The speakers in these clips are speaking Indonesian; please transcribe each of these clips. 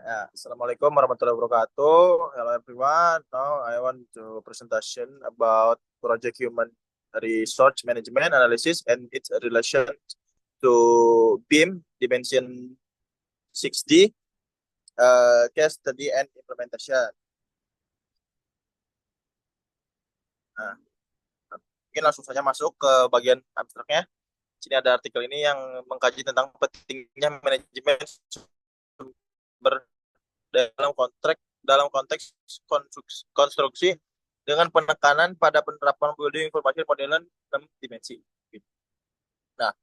Assalamualaikum warahmatullahi wabarakatuh. Hello everyone. Now I want to presentation about project human resource management analysis and its relation to BIM dimension 6D case study and implementation. Nah, mungkin langsung saja masuk ke bagian abstraknya. Sini ada artikel ini yang mengkaji tentang pentingnya manajemen sumber dalam konteks konstruksi dengan penekanan pada penerapan building information modelan 6 dimensi. Nah,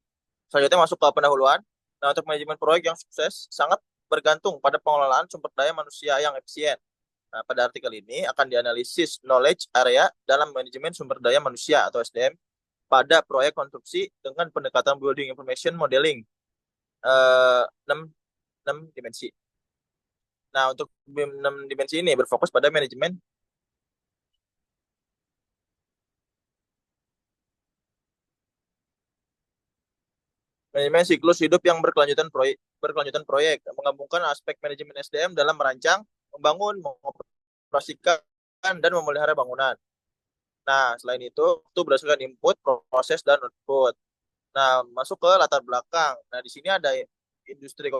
selanjutnya masuk ke pendahuluan. Nah, untuk manajemen proyek yang sukses sangat bergantung pada pengelolaan sumber daya manusia yang efisien. Nah, pada artikel ini akan dianalisis knowledge area dalam manajemen sumber daya manusia atau SDM pada proyek konstruksi dengan pendekatan building information modeling 6, 6 dimensi. Nah, untuk BIM 6 dimensi ini berfokus pada manajemen siklus hidup yang berkelanjutan proyek menggabungkan aspek manajemen SDM dalam merancang, membangun, mengoperasikan dan memelihara bangunan. Nah, selain itu berdasarkan input, proses dan output. Nah, masuk ke latar belakang. Nah, di sini ada industri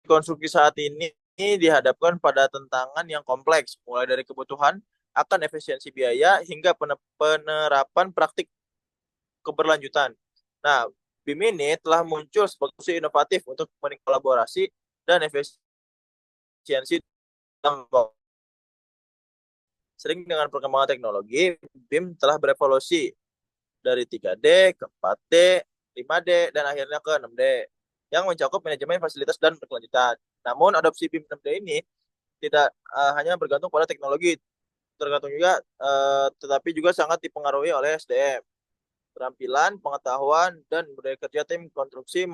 konstruksi saat ini dihadapkan pada tantangan yang kompleks, mulai dari kebutuhan akan efisiensi biaya hingga penerapan praktik keberlanjutan. Nah, BIM ini telah muncul sebagai solusi inovatif untuk meningkatkan kolaborasi dan efisiensi dalam sering dengan perkembangan teknologi, BIM telah berevolusi dari 3D ke 4D, 5D, dan akhirnya ke 6D yang mencakup manajemen fasilitas dan berkelanjutan. Namun, adopsi BIM 6D ini tidak hanya bergantung pada teknologi, tergantung juga, tetapi juga sangat dipengaruhi oleh SDM. Keterampilan, pengetahuan, dan budaya kerja tim konstruksi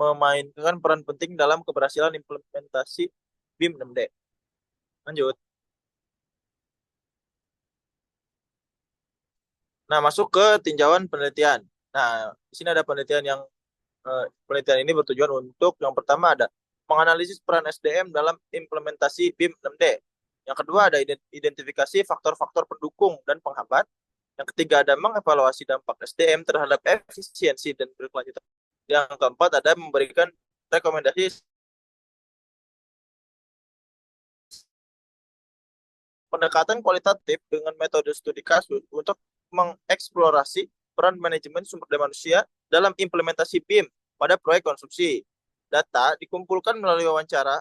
memainkan peran penting dalam keberhasilan implementasi BIM 6D. Lanjut. Nah, masuk ke tinjauan penelitian. Nah, di sini ada penelitian ini bertujuan untuk yang pertama ada menganalisis peran SDM dalam implementasi BIM 6D. Yang kedua ada identifikasi faktor-faktor pendukung dan penghambat. Yang ketiga ada mengevaluasi dampak SDM terhadap efisiensi dan berkelanjutan. Yang keempat ada memberikan rekomendasi pendekatan kualitatif dengan metode studi kasus untuk mengeksplorasi peran manajemen sumber daya manusia dalam implementasi BIM pada proyek konstruksi. Data dikumpulkan melalui wawancara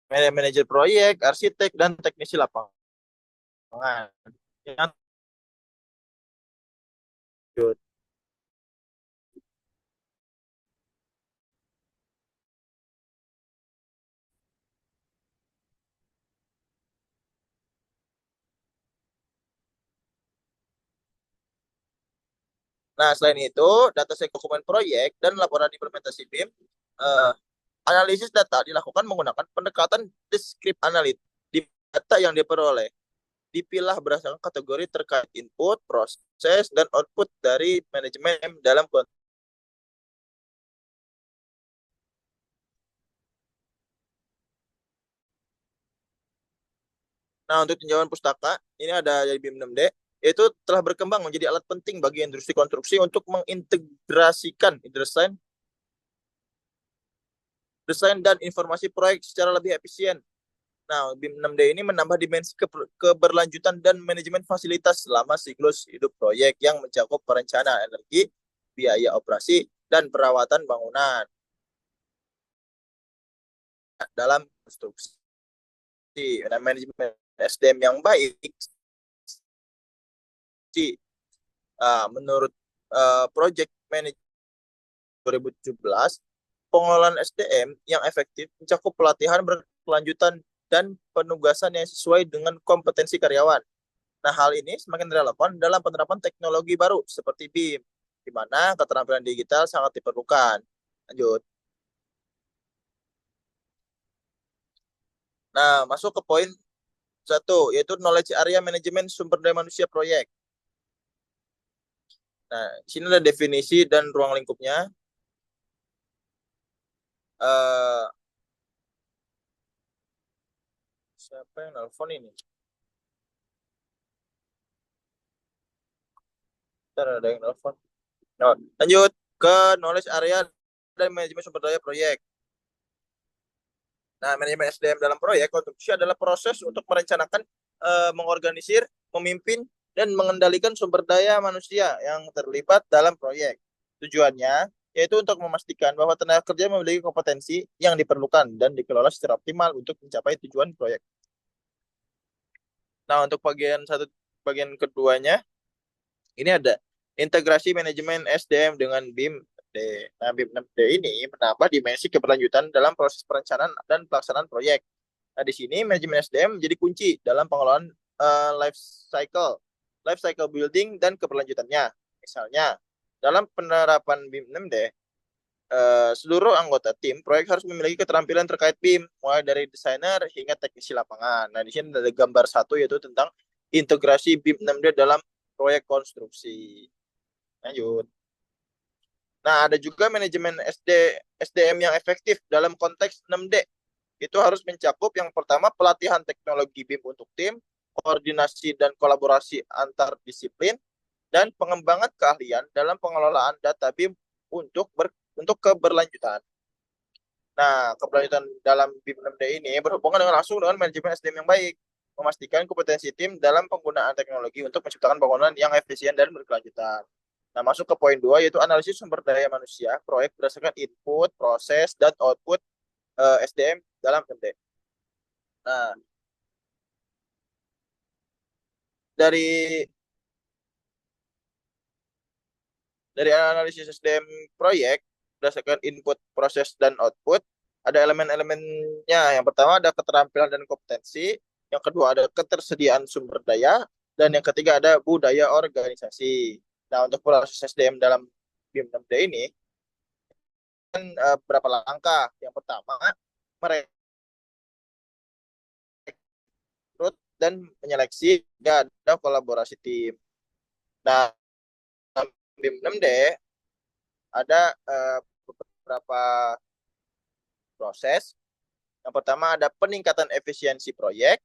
manajer proyek, arsitek, dan teknisi lapangan. Yang Nah, selain itu, data dokumen proyek dan laporan implementasi BIM, analisis data dilakukan menggunakan pendekatan deskriptif analit. Di data yang diperoleh dipilah berdasarkan kategori terkait input, proses, dan output dari manajemen dalam konteks. Nah, untuk tinjauan pustaka, ini ada dari BIM 6D, yaitu telah berkembang menjadi alat penting bagi industri konstruksi untuk mengintegrasikan desain dan informasi proyek secara lebih efisien. Nah, BIM 6D ini menambah dimensi keberlanjutan dan manajemen fasilitas selama siklus hidup proyek yang mencakup perencanaan energi, biaya operasi, dan perawatan bangunan dalam konstruksi. Nah, manajemen SDM yang baik, menurut Project Manager 2017, pengelolaan SDM yang efektif mencakup pelatihan berkelanjutan dan penugasan yang sesuai dengan kompetensi karyawan. Nah, hal ini semakin relevan dalam penerapan teknologi baru seperti BIM, di mana keterampilan digital sangat diperlukan. Lanjut. Nah, masuk ke poin satu, yaitu knowledge area manajemen sumber daya manusia proyek. Nah, di sini ada definisi dan ruang lingkupnya. eh siapa yang nelfon ini? Ntar ada yang nelfon. Nah, lanjut ke knowledge area dan manajemen sumber daya proyek. Nah, manajemen SDM dalam proyek konstruksi adalah proses untuk merencanakan, mengorganisir, memimpin, dan mengendalikan sumber daya manusia yang terlibat dalam proyek. Tujuannya yaitu untuk memastikan bahwa tenaga kerja memiliki kompetensi yang diperlukan dan dikelola secara optimal untuk mencapai tujuan proyek. Nah, untuk bagian keduanya, ini ada integrasi manajemen SDM dengan BIM 6D. Nah, BIM 6D ini menambah dimensi keberlanjutan dalam proses perencanaan dan pelaksanaan proyek. Nah, di sini manajemen SDM menjadi kunci dalam pengelolaan, life cycle building dan keberlanjutannya. Misalnya, dalam penerapan BIM 6D, seluruh anggota tim proyek harus memiliki keterampilan terkait BIM, mulai dari desainer hingga teknisi lapangan. Nah, di sini ada gambar satu yaitu tentang integrasi BIM 6D dalam proyek konstruksi. Lanjut. Nah, ada juga manajemen SDM yang efektif dalam konteks 6D. Itu harus mencakup yang pertama pelatihan teknologi BIM untuk tim, koordinasi dan kolaborasi antar disiplin, dan pengembangan keahlian dalam pengelolaan data BIM untuk keberlanjutan. Nah, keberlanjutan dalam BIM 6D ini berhubungan dengan langsung dengan manajemen SDM yang baik, memastikan kompetensi tim dalam penggunaan teknologi untuk menciptakan bangunan yang efisien dan berkelanjutan. Nah, masuk ke poin 2 yaitu analisis sumber daya manusia, proyek berdasarkan input, proses, dan output, SDM dalam 6D. Nah, dari dari analisis SDM proyek berdasarkan input, proses, dan output, ada elemen-elemennya. Yang pertama ada keterampilan dan kompetensi, yang kedua ada ketersediaan sumber daya, dan yang ketiga ada budaya organisasi. Nah, untuk proses SDM dalam BIM 6D ini, kan berapa langkah. Yang pertama, merekrut dan menyeleksi, dan ada kolaborasi tim. Nah, dalam BIM 6D ada beberapa proses. Yang pertama ada peningkatan efisiensi proyek.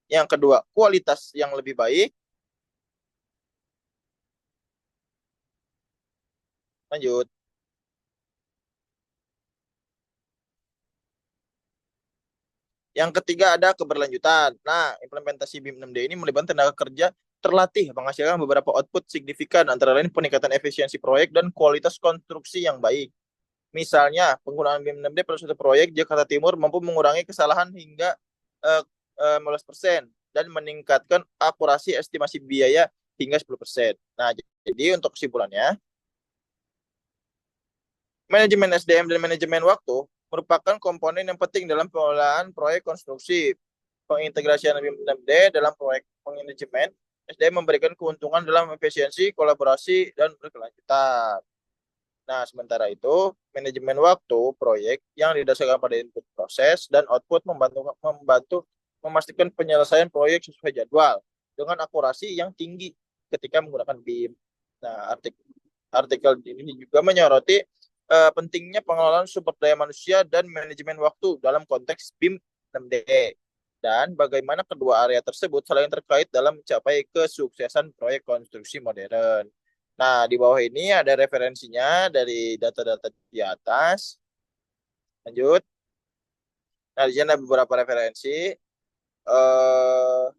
Yang kedua, kualitas yang lebih baik. Lanjut. Yang ketiga ada keberlanjutan. Nah, implementasi BIM 6D ini melibatkan tenaga kerja terlatih menghasilkan beberapa output signifikan, antara lain peningkatan efisiensi proyek dan kualitas konstruksi yang baik. Misalnya, penggunaan BIM 6D pada suatu proyek Jakarta Timur mampu mengurangi kesalahan hingga 15% dan meningkatkan akurasi estimasi biaya hingga 10%. Nah, jadi untuk kesimpulannya, manajemen SDM dan manajemen waktu merupakan komponen yang penting dalam pengelolaan proyek konstruksi. Pengintegrasian BIM-6D dalam proyek manajemen SDM memberikan keuntungan dalam efisiensi, kolaborasi, dan berkelanjutan. Nah, sementara itu, manajemen waktu proyek yang didasarkan pada input proses dan output membantu memastikan penyelesaian proyek sesuai jadwal dengan akurasi yang tinggi ketika menggunakan BIM. Nah, artikel ini juga menyoroti pentingnya pengelolaan sumber daya manusia dan manajemen waktu dalam konteks BIM 6D dan bagaimana kedua area tersebut saling terkait dalam mencapai kesuksesan proyek konstruksi modern. Nah, di bawah ini ada referensinya dari data-data di atas. Lanjut. Nah, di sini ada beberapa referensi. Uh,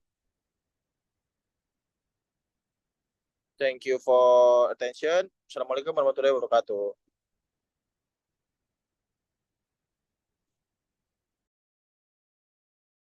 Thank you for attention. Assalamualaikum warahmatullahi wabarakatuh.